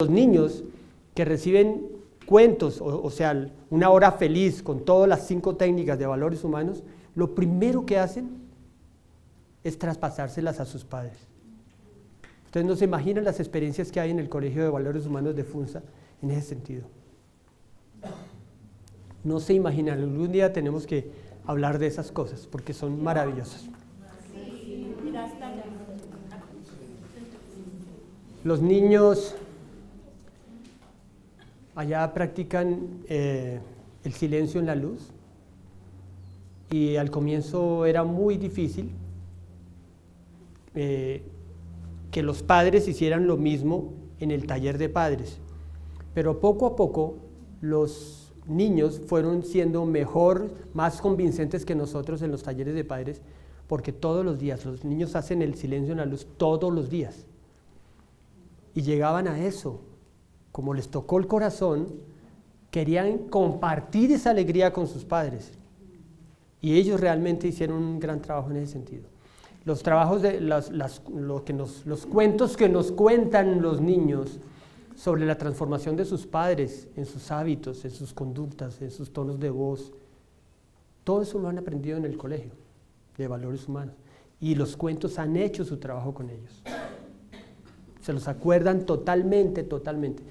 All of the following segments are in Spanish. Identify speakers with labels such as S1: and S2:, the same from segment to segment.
S1: Los niños que reciben cuentos, o sea, una hora feliz con todas las 5 técnicas de valores humanos, lo primero que hacen es traspasárselas a sus padres. Ustedes no se imaginan las experiencias que hay en el Colegio de Valores Humanos de Funza en ese sentido. No se imaginan, algún día tenemos que hablar de esas cosas porque son maravillosas. Los niños allá practican el silencio en la luz y al comienzo era muy difícil que los padres hicieran lo mismo en el taller de padres, pero poco a poco los niños fueron siendo mejor, más convincentes que nosotros en los talleres de padres, porque todos los días los niños hacen el silencio en la luz todos los días y llegaban a eso. Como les tocó el corazón, querían compartir esa alegría con sus padres. Y ellos realmente hicieron un gran trabajo en ese sentido. Los trabajos de los cuentos que nos cuentan los niños sobre la transformación de sus padres, en sus hábitos, en sus conductas, en sus tonos de voz, todo eso lo han aprendido en el colegio de valores humanos. Y los cuentos han hecho su trabajo con ellos. Se los acuerdan totalmente, totalmente.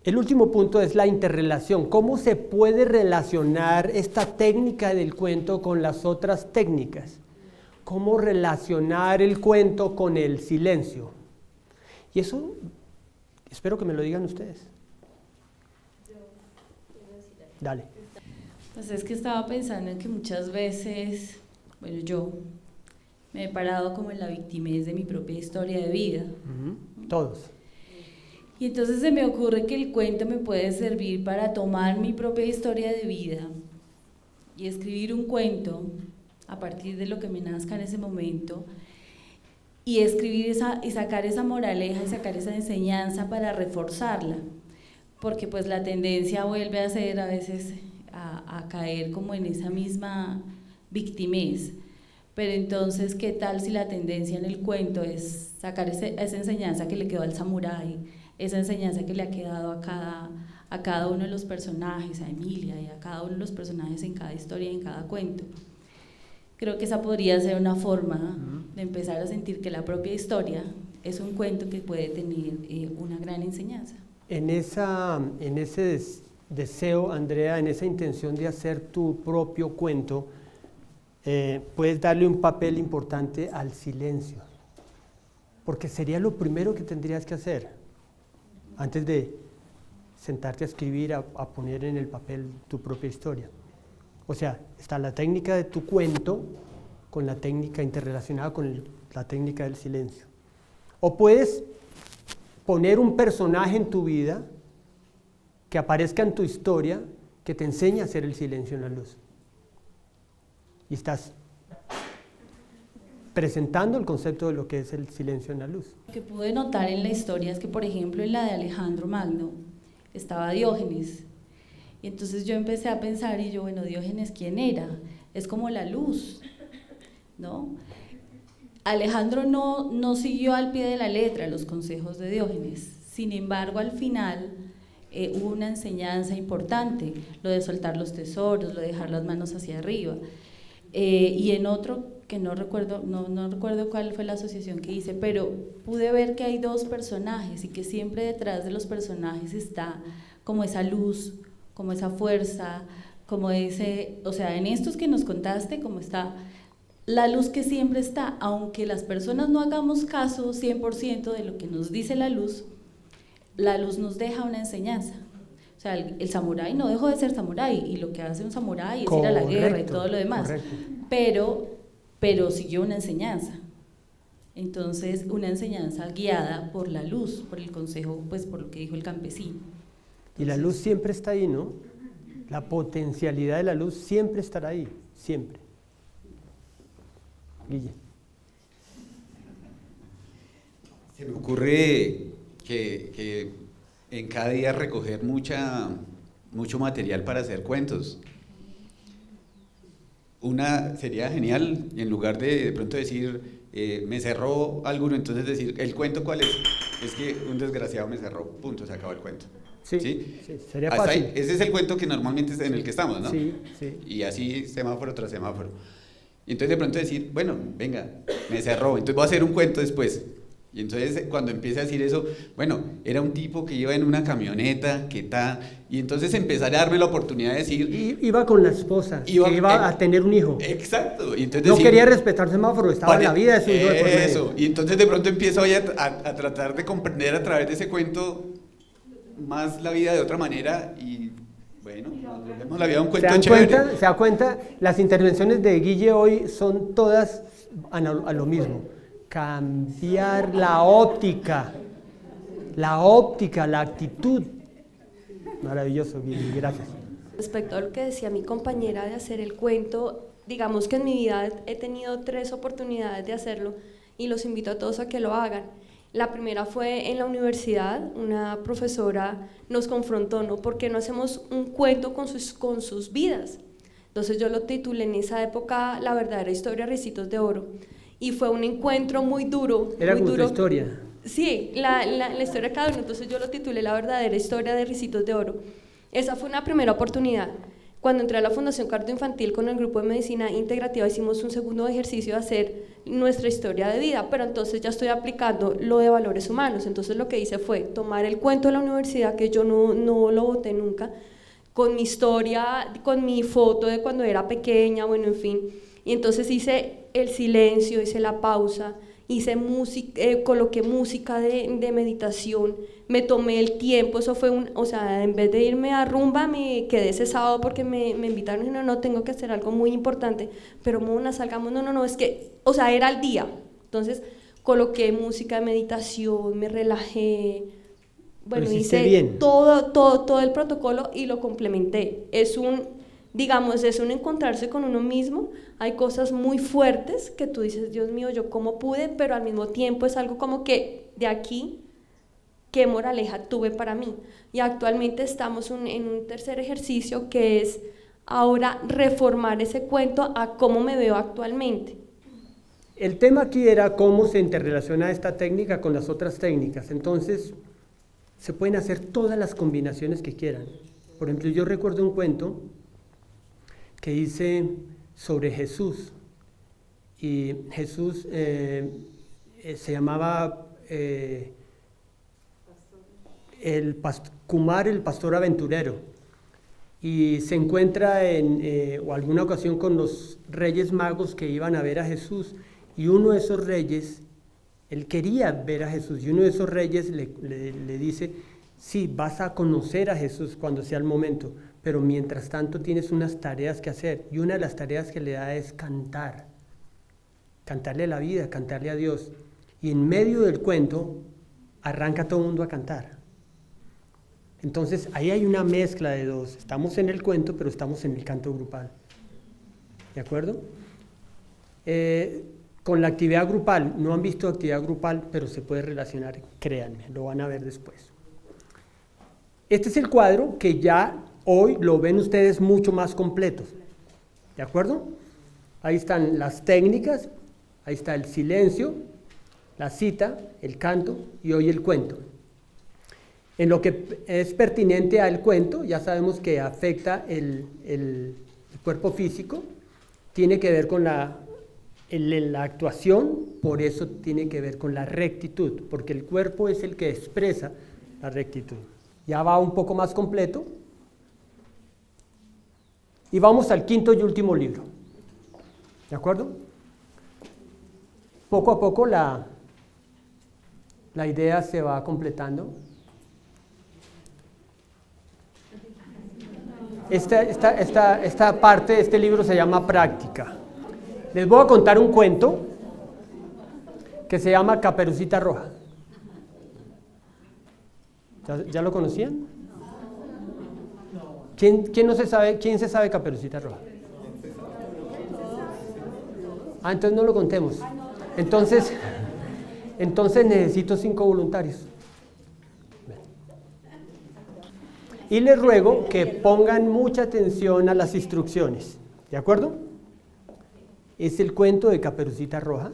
S1: El último punto es la interrelación. ¿Cómo se puede relacionar esta técnica del cuento con las otras técnicas? ¿Cómo relacionar el cuento con el silencio? Y eso, espero que me lo digan ustedes. Dale.
S2: Pues es que estaba pensando en que muchas veces, bueno, yo me he parado como en la victimez de mi propia historia de vida.
S1: Todos.
S2: Y entonces se me ocurre que el cuento me puede servir para tomar mi propia historia de vida y escribir un cuento a partir de lo que me nazca en ese momento y escribir y sacar esa moraleja y sacar esa enseñanza para reforzarla, porque pues la tendencia vuelve a ser a veces a caer como en esa misma victimez. Pero entonces, ¿qué tal si la tendencia en el cuento es sacar esa enseñanza que le quedó al samurái, esa enseñanza que le ha quedado a cada uno de los personajes, a Emilia y a cada uno de los personajes en cada historia y en cada cuento? Creo que esa podría ser una forma de empezar a sentir que la propia historia es un cuento que puede tener una gran enseñanza.
S1: En ese deseo, Andrea, en esa intención de hacer tu propio cuento, puedes darle un papel importante al silencio, porque sería lo primero que tendrías que hacer antes de sentarte a escribir, a poner en el papel tu propia historia. O sea, está la técnica de tu cuento con la técnica interrelacionada con la técnica del silencio. O puedes poner un personaje en tu vida que aparezca en tu historia que te enseñe a hacer el silencio en la luz. Y estás presentando el concepto de lo que es el silencio en la luz.
S2: Lo que pude notar en la historia es que, por ejemplo, en la de Alejandro Magno estaba Diógenes, y entonces yo empecé a pensar, y yo, bueno, Diógenes, ¿quién era? Es como la luz, ¿no? Alejandro no siguió al pie de la letra los consejos de Diógenes, sin embargo, al final hubo una enseñanza importante, lo de soltar los tesoros, lo de dejar las manos hacia arriba. Y en otro que no recuerdo cuál fue la asociación que hice, pero pude ver que hay 2 personajes y que siempre detrás de los personajes está como esa luz, como esa fuerza, como ese, o sea, en estos que nos contaste, como está la luz que siempre está, aunque las personas no hagamos caso 100% de lo que nos dice la luz nos deja una enseñanza. O sea, el samurái no dejó de ser samurái, y lo que hace un samurái es ir a la guerra y todo lo demás, pero siguió una enseñanza. Entonces, una enseñanza guiada por la luz, por el consejo, pues por lo que dijo el campesino. Entonces,
S1: y la luz siempre está ahí, ¿no? La potencialidad de la luz siempre estará ahí, siempre. Guille.
S3: Se me ocurre que en cada día recoger mucho material para hacer cuentos. Sería genial, en lugar de pronto decir me cerró alguno, entonces decir, ¿el cuento cuál es? Es que un desgraciado me cerró, punto, se acabó el cuento.
S1: Sí,
S3: ¿Sí?
S1: sí, sería
S3: Hasta
S1: fácil.
S3: ahí, ese es el cuento que normalmente es en el que estamos, ¿no?
S1: Sí, sí.
S3: Y así semáforo tras semáforo. Y entonces de pronto decir, bueno, venga, me cerró, entonces voy a hacer un cuento después. Y entonces cuando empiece a decir eso, bueno, era un tipo que iba en una camioneta, que tal, y entonces empezar a darme la oportunidad de decir...
S1: Iba con la esposa, que iba a tener un hijo.
S3: Exacto. Y entonces
S1: No
S3: decir,
S1: quería respetar semáforo, estaba en la vida de su hijo de por medio.
S3: Eso, y entonces de pronto empiezo a tratar de comprender a través de ese cuento más la vida de otra manera y... Bueno, nos volvemos la vida un cuento chévere.
S1: ¿Se da cuenta? Las intervenciones de Guille hoy son todas a lo mismo. Cambiar la óptica, la actitud. Maravilloso, Guille, gracias.
S4: Respecto a lo que decía mi compañera de hacer el cuento, digamos que en mi vida he tenido 3 oportunidades de hacerlo y los invito a todos a que lo hagan. La primera fue en la universidad, una profesora nos confrontó, ¿no? ¿Por qué no hacemos un cuento con sus vidas? Entonces yo lo titulé en esa época La verdadera historia de Ricitos de Oro y fue un encuentro muy duro.
S1: Era
S4: muy
S1: como
S4: duro.
S1: tu historia.
S4: Sí, la historia de cada uno, entonces yo lo titulé La verdadera historia de Ricitos de Oro. Esa fue una primera oportunidad. Cuando entré a la Fundación Cardioinfantil con el grupo de medicina integrativa hicimos un segundo ejercicio de hacer nuestra historia de vida, pero entonces ya estoy aplicando lo de valores humanos. Entonces lo que hice fue tomar el cuento de la universidad, que yo no lo boté nunca, con mi historia, con mi foto de cuando era pequeña, bueno, en fin. Y entonces hice el silencio, hice la pausa, hice música, coloqué música de meditación, me tomé el tiempo, eso fue o sea, en vez de irme a rumba me quedé ese sábado porque me invitaron y no, tengo que hacer algo muy importante, pero Mona, salgamos, no, es que, o sea, era el día, entonces coloqué música de meditación, me relajé, bueno, hice todo el protocolo y lo complementé, es un encontrarse con uno mismo. Hay cosas muy fuertes que tú dices, Dios mío, yo cómo pude, pero al mismo tiempo es algo como que de aquí, ¿qué moraleja tuve para mí? Y actualmente estamos en un tercer ejercicio que es ahora reformar ese cuento a cómo me veo actualmente.
S1: El tema aquí era cómo se interrelaciona esta técnica con las otras técnicas. Entonces, se pueden hacer todas las combinaciones que quieran. Por ejemplo, yo recuerdo un cuento que hice sobre Jesús, y Jesús se llamaba Kumar, el pastor aventurero, y se encuentra o alguna ocasión con los reyes magos que iban a ver a Jesús, y uno de esos reyes, él quería ver a Jesús, y uno de esos reyes le dice, sí, vas a conocer a Jesús cuando sea el momento, pero mientras tanto tienes unas tareas que hacer, y una de las tareas que le da es cantarle a la vida, cantarle a Dios, y en medio del cuento arranca todo el mundo a cantar. Entonces ahí hay una mezcla de dos, estamos en el cuento, pero estamos en el canto grupal, ¿de acuerdo? Con la actividad grupal, no han visto actividad grupal, pero se puede relacionar, créanme, lo van a ver después. Este es el cuadro que ya hoy lo ven ustedes mucho más completos, ¿de acuerdo? Ahí están las técnicas, ahí está el silencio, la cita, el canto y hoy el cuento. En lo que es pertinente al cuento, ya sabemos que afecta el cuerpo físico, tiene que ver con la actuación, por eso tiene que ver con la rectitud, porque el cuerpo es el que expresa la rectitud. Ya va un poco más completo. Y vamos al quinto y último libro, ¿de acuerdo? Poco a poco la idea se va completando. Esta parte de este libro se llama Práctica. Les voy a contar un cuento que se llama Caperucita Roja. ¿Ya lo conocían? ¿Quién se sabe Caperucita Roja? Entonces no lo contemos. Entonces necesito 5 voluntarios. Y les ruego que pongan mucha atención a las instrucciones, ¿de acuerdo? Es el cuento de Caperucita Roja.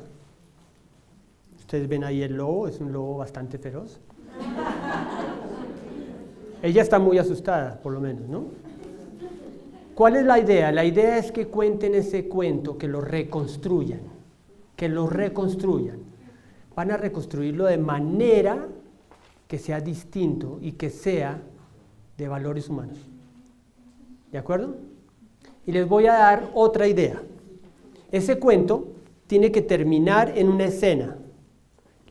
S1: Ustedes ven ahí el lobo, es un lobo bastante feroz. Ella está muy asustada, por lo menos, ¿no? ¿Cuál es la idea? La idea es que cuenten ese cuento, que lo reconstruyan, Van a reconstruirlo de manera que sea distinto y que sea de valores humanos. ¿De acuerdo? Y les voy a dar otra idea. Ese cuento tiene que terminar en una escena.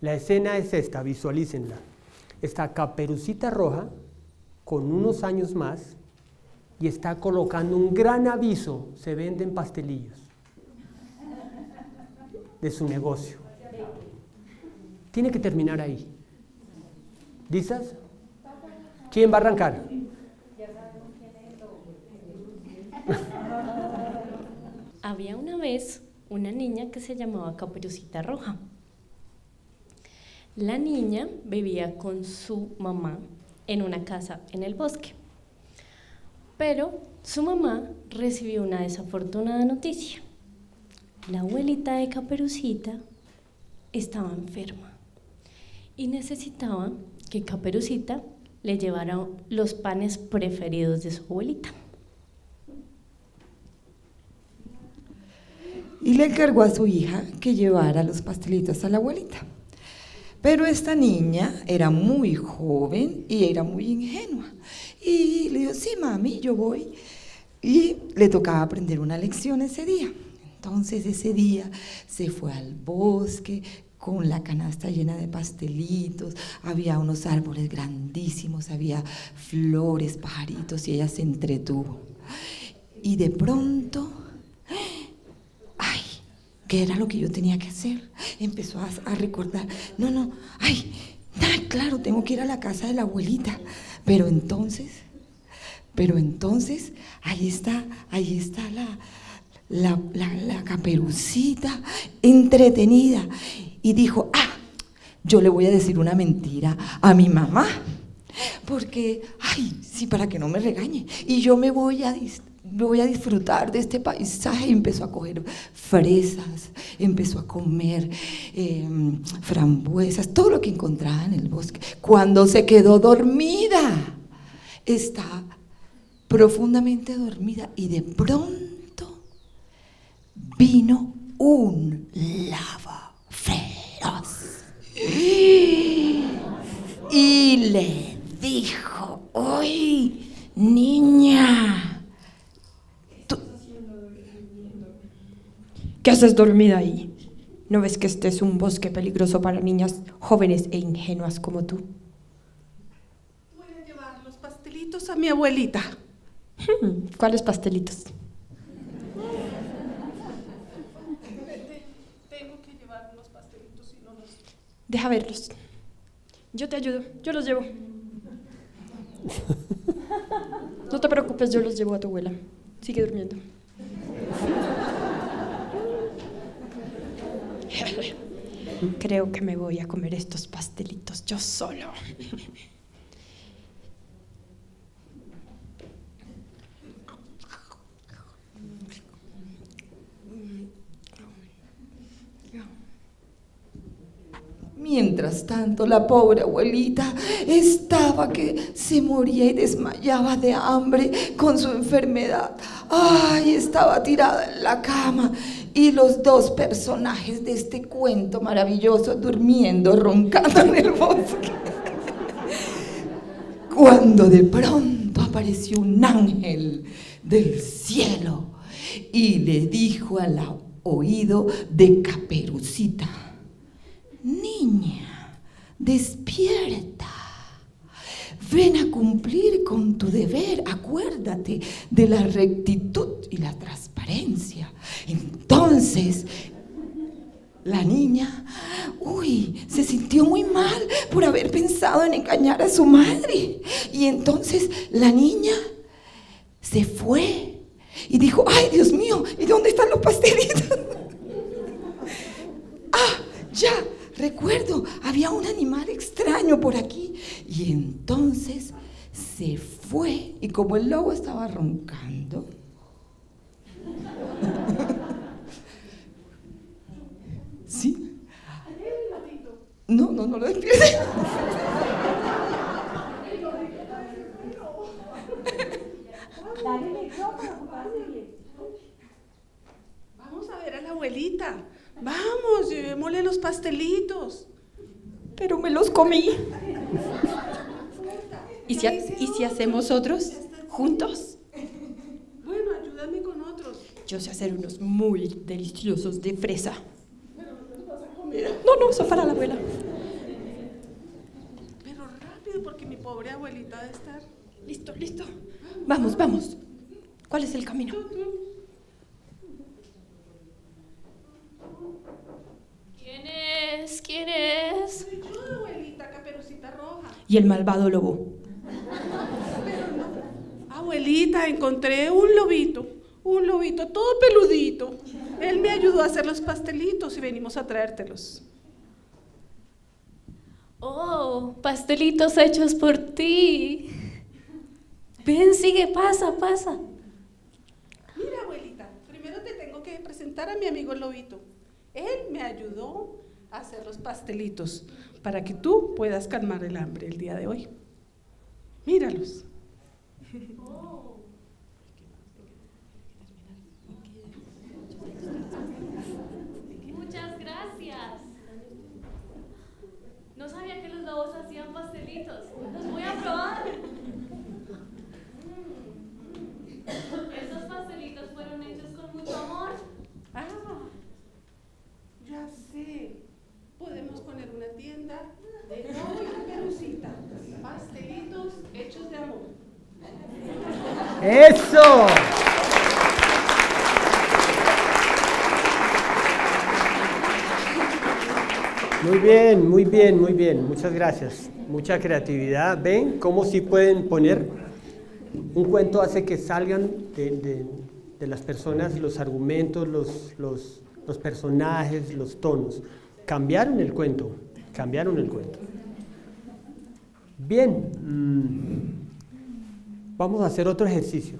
S1: La escena es esta, visualícenla. Está Caperucita Roja con unos años más y está colocando un gran aviso: se venden pastelillos, de su negocio. Tiene que terminar ahí. ¿Listas? ¿Quién va a arrancar?
S5: Había una vez una niña que se llamaba Caperucita Roja. La niña vivía con su mamá en una casa en el bosque, pero su mamá recibió una desafortunada noticia. La abuelita de Caperucita estaba enferma y necesitaba que Caperucita le llevara los panes preferidos de su abuelita.
S6: Y le encargó a su hija que llevara los pastelitos a la abuelita. Pero esta niña era muy joven y era muy ingenua. Y le dijo: sí, mami, yo voy. Y le tocaba aprender una lección ese día. Entonces ese día se fue al bosque con la canasta llena de pastelitos. Había unos árboles grandísimos, había flores, pajaritos, y ella se entretuvo. Y de pronto, ¡ay! ¿Qué era lo que yo tenía que hacer? Empezó a recordar: claro, tengo que ir a la casa de la abuelita. Pero entonces, ahí está la Caperucita entretenida, y dijo: yo le voy a decir una mentira a mi mamá, porque, sí, para que no me regañe, y yo me voy a disfrutar de este paisaje. Y empezó a coger fresas, empezó a comer frambuesas, todo lo que encontraba en el bosque. Cuando se quedó dormida, está profundamente dormida, y de pronto vino un lava feroz y le dijo: ¡Uy, niña!
S7: ¿Qué haces dormida ahí? ¿No ves que este es un bosque peligroso para niñas jóvenes e ingenuas como tú?
S8: Voy a llevar los pastelitos a mi abuelita.
S7: ¿Cuáles pastelitos?
S8: Tengo que llevar unos pastelitos y no los...
S7: Deja verlos. Yo te ayudo, yo los llevo. No te preocupes, yo los llevo a tu abuela. Sigue durmiendo. Creo que me voy a comer estos pastelitos yo solo.
S6: Mientras tanto, la pobre abuelita estaba que se moría y desmayaba de hambre con su enfermedad. Estaba tirada en la cama, y los dos personajes de este cuento maravilloso durmiendo, roncando en el bosque. Cuando de pronto apareció un ángel del cielo y le dijo al oído de Caperucita: niña, despierta, ven a cumplir con tu deber, acuérdate de la rectitud y la transparencia. Entonces la niña, se sintió muy mal por haber pensado en engañar a su madre, y entonces la niña se fue y dijo: ¡ay, Dios mío! ¿Y dónde están los pastelitos? Ya recuerdo, había un animal extraño por aquí. Y entonces se fue, y como el lobo estaba roncando, ¿sí? No lo despierte.
S8: Vamos a ver a la abuelita. Vamos, llevémosle los pastelitos.
S7: Pero me los comí. ¿Y si hacemos otros juntos?
S8: Bueno, ayúdame con otros.
S7: Yo sé hacer unos muy deliciosos de fresa.
S8: Pero no los vas a comer.
S7: No, son para la abuela.
S8: Pero rápido, porque mi pobre abuelita debe estar.
S7: Listo. Vamos. ¿Cuál es el camino?
S5: ¿Quién es?
S8: Soy yo, abuelita, Caperucita Roja.
S7: Y el malvado lobo.
S8: Abuelita, encontré un lobito todo peludito. Él me ayudó a hacer los pastelitos y venimos a traértelos.
S5: Oh, pastelitos hechos por ti. Ven, sigue, pasa.
S8: Mira, abuelita, primero te tengo que presentar a mi amigo el lobito. Él me ayudó a hacer los pastelitos para que tú puedas calmar el hambre el día de hoy. Míralos.
S5: Muchas gracias. No sabía que los lobos hacían pastelitos. Los voy a probar. Estos pastelitos fueron hechos con mucho amor.
S8: Ah, ya sé. Podemos poner una tienda de Lobo y Caperucita. Pastelitos hechos de amor.
S1: ¡Eso! Muy bien. Muchas gracias. Mucha creatividad. ¿Ven cómo sí pueden poner? Un cuento hace que salgan de las personas los argumentos, los personajes, los tonos. Cambiaron el cuento. Bien. Vamos a hacer otro ejercicio.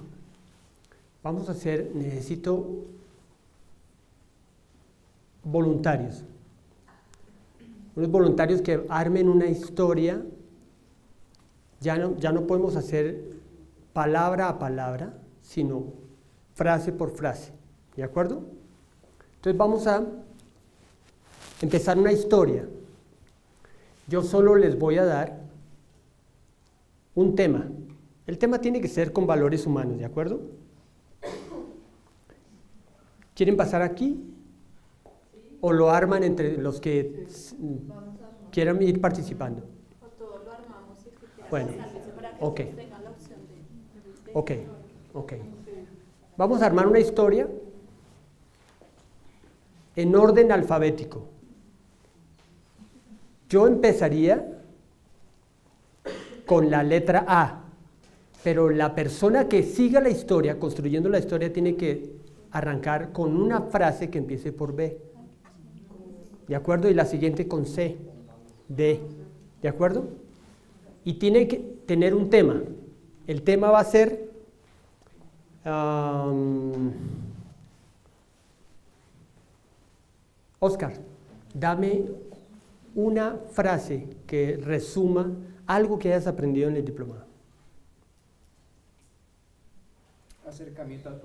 S1: Necesito voluntarios. Unos voluntarios que armen una historia. Ya no podemos hacer palabra a palabra, sino frase por frase. ¿De acuerdo? Entonces vamos a empezar una historia. Yo solo les voy a dar un tema. El tema tiene que ser con valores humanos, ¿de acuerdo? ¿Quieren pasar aquí? ¿O lo arman entre los que quieran ir participando?
S4: O todo lo armamos y que quieran
S1: Bueno,
S4: salirse para que
S1: ok.
S4: tengan la opción de
S1: Ok. Vamos a armar una historia en orden alfabético. Yo empezaría con la letra A, pero la persona que siga la historia, construyendo la historia, tiene que arrancar con una frase que empiece por B. ¿De acuerdo? Y la siguiente con C, D. ¿De acuerdo? Y tiene que tener un tema. El tema va a ser Oscar, dame una frase que resuma algo que hayas aprendido en el diplomado.
S9: Acercamiento al